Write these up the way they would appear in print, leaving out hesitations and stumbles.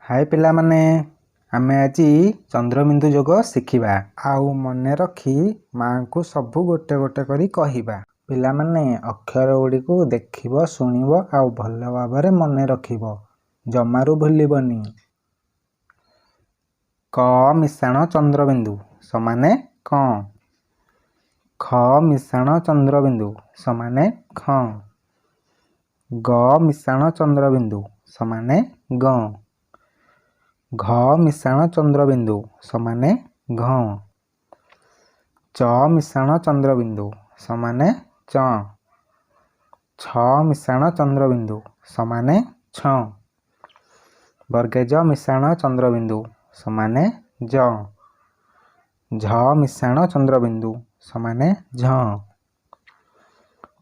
हाय पिलामाने आमे आजी चंद्रबिंदु जोग शिखिबा आउ मने रखी माँ को सबु गोटे गोटे करी कहिबा। पिलामाने अक्षर गुड़ी को देखिबो सुनिबो आउ भल भाबरे मने रखिबो जमारू भूलिबनी। क मिश्रण चंद्रबिंदु समाने क। ख मिश्रण चंद्रबिंदु समाने ख। ग मिश्रण चंद्रबिंदु समाने ग। घ मिश्रण चंद्रबिंदु समाने घ। च मिश्रण चंद्रबिंदु समाने च। छ मिश्रण चंद्रबिंदु समाने छ। वर्गेज मिश्रण चंद्रबिंदु समाने ज। झ मिश्रण चंद्रबिंदु समाने झ।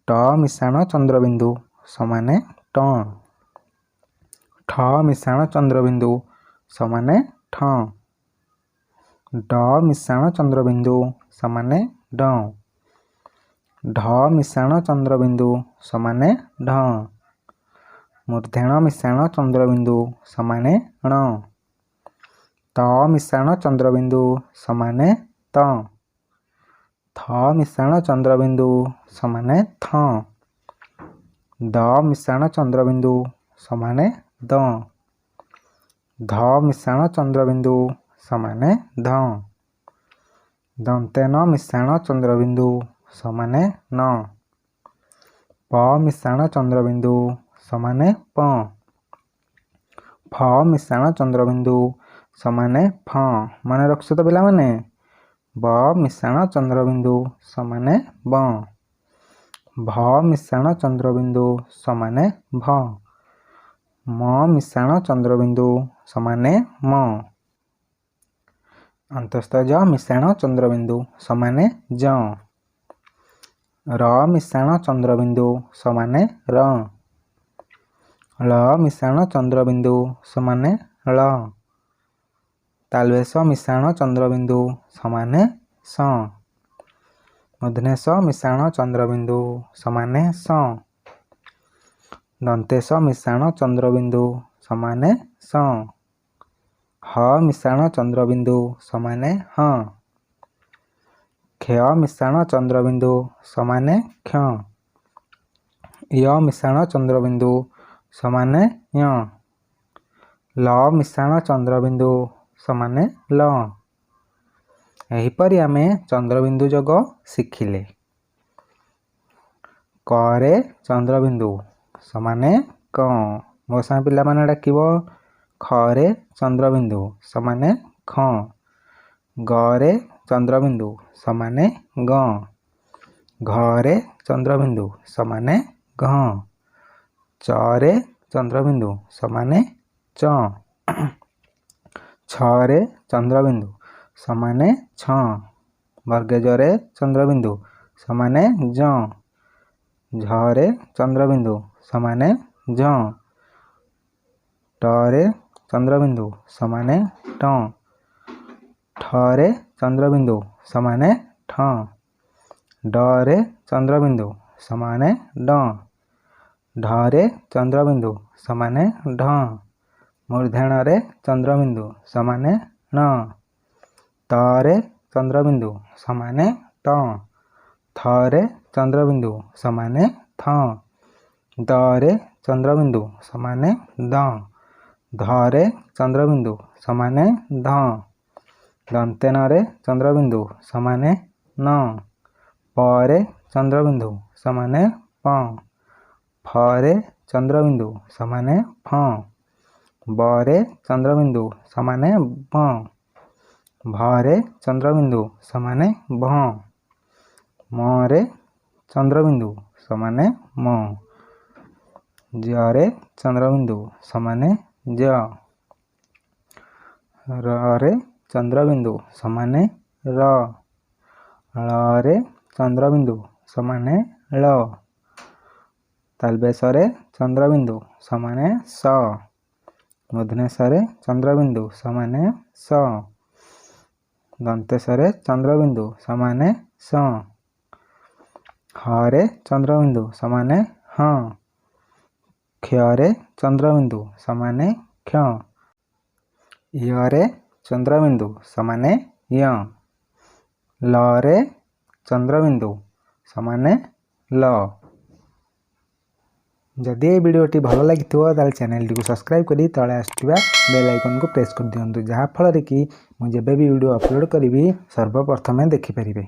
ट मिश्रण चंद्रबिंदु समाने ट। ठ मिश्रण चंद्रबिंदु समाने ठ। ड मिश्रण चंद्रबिंदु समाने ड। ढ मिश्रण चंद्रबिंदु समाने ढ। मूर्धन मिश्रण चंद्रबिंदु समाने ण। त मिश्रण चंद्रबिंदु समाने त। थ मिश्रण चंद्रबिंदु समाने थ। द मिश्रण चंद्रबिंदु समाने द। ध मिश्रण चंद्रबिंदु समाने ध। दंते न मिश्रण चंद्रबिंदु समाने न। प मिश्रण चंद्रबिंदु समाने प। फ मिश्रण चंद्रबिंदु समाने फ। मन रखछ तो पिला माने। ब मिश्रण चंद्रबिंदु समाने ब। भ मिश्रण चंद्रबिंदु समाने भ। म मिश्रण चंद्रबिंदु समाने म। अंतस्थ ज मिश्रण चंद्रबिंदु समाने ज। र मिश्रण चंद्रबिंदु समाने र। ल मिश्रण चंद्रबिंदु समाने ल। तालवेश मिश्रण चंद्रबिंदु समाने स। मूर्धनेश मिश्रण चंद्रबिंदु समाने स। दंतेश मिश्रण चंद्रबिंदु समाने स। ह मिश्रण चंद्रबिंदु समाने ह। क्ष मिश्रण चंद्रबिंदु समाने क्ष। य मिश्रण चंद्रबिंदु समाने य। ल मिश्रण चंद्रबिंदु समाने ल। एहिपरि आमे चंद्रबिंदु जोग शिखिले। क रे चंद्रबिंदु समाने क। मो सां पिला माने डाकिबो। ख रे चंद्रबिंदु समाने ख। ग रे चंद्रबिंदु समाने ग। घ रे चंद्रबिंदु समाने घ। च रे चंद्रबिंदु समाने च। छ रे चंद्रबिंदु समाने छ। वर्गेज रे चंद्रबिंदु समाने ज। झ रे चंद्रबिंदु समाने झ। ट रे चंद्रबिंदु समाने ट। ठ रे चंद्रबिंदु समाने ठ। ड रे चंद्रबिंदु समाने ड। ढ रे चंद्रबिंदु समाने ढ। मूर्धन रे चंद्रबिंदु समाने न। त रे चंद्रबिंदु समाने त। थ रे चंद्रबिंदु समाने थ। द रे चंद्रबिंदु समाने द। ध रे चंद्रबिंदु समाने ध। दंते न रे चंद्रबिंदु समाने न। प रे चंद्रबिंदु समाने प। फ रे चंद्रबिंदु समाने फ। ब रे चंद्रबिंदु समाने ब। भ रे चंद्रबिंदु समाने भ। म रे चंद्रबिंदु समाने म। ज रे चंद्रबिंदु समाने ज। र रे चंद्रबिंदु समाने र। ल रे चंद्रबिंदु समाने ल। तालवेश रे चंद्रबिंदु समाने स। मूर्धनेश रे चंद्रबिंदु समाने स। दंतेश रे चंद्रबिंदु समाने स। ह रे चंद्रबिंदु समाने ह। क्ष रे चंद्रबिंदु समाने क्ष। ୟରେ ଚନ୍ଦ୍ରବିନ୍ଦୁ ସମାନେ ୟ। ଳରେ ଚନ୍ଦ୍ରବିନ୍ଦୁ ସମାନେ ଲ। ଯଦି এই ଭିଡ଼ିଓଟି ଭଲ ଲାଗିଥିବ ତାହେଲେ ଚ୍ୟାନେଲଟିକୁ ସବସ୍କ୍ରାଇବ୍ କରି ତଳେ ଆସୁଥିବା ବେଲ୍ ଆଇକନ୍କୁ ପ୍ରେସ୍ କରିଦିଅନ୍ତୁ, ଯାହାଫଳରେ କି ମୁଁ ଯେବେ ବି ଭିଡ଼ିଓ ଅପଲୋଡ଼ କରିବି ସର୍ବପ୍ରଥମେ ଦେଖିପାରିବେ।